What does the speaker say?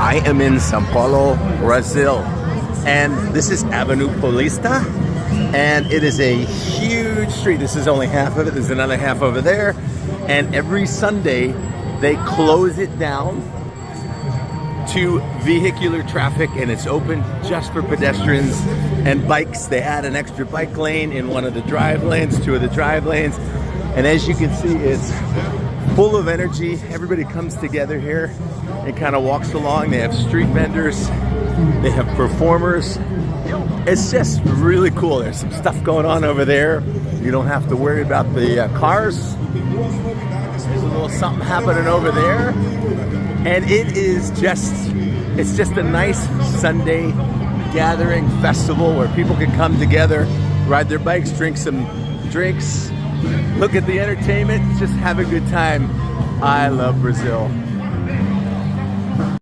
I am in Sao Paulo, Brazil, and this is Avenue Paulista, and it is a huge street. This is only half of it. There's another half over there, and every Sunday they close it down to vehicular traffic, and it's open just for pedestrians and bikes. They add an extra bike lane in one of the drive lanes, two of the drive lanes, and as you can see, it's full of energy. Everybody comes together here and kind of walks along. They have street vendors, they have performers. It's just really cool. There's some stuff going on over there. You don't have to worry about the cars. There's a little something happening over there. And it's just a nice Sunday gathering festival where people can come together, ride their bikes, drink some drinks, look at the entertainment, just have a good time. I love Brazil.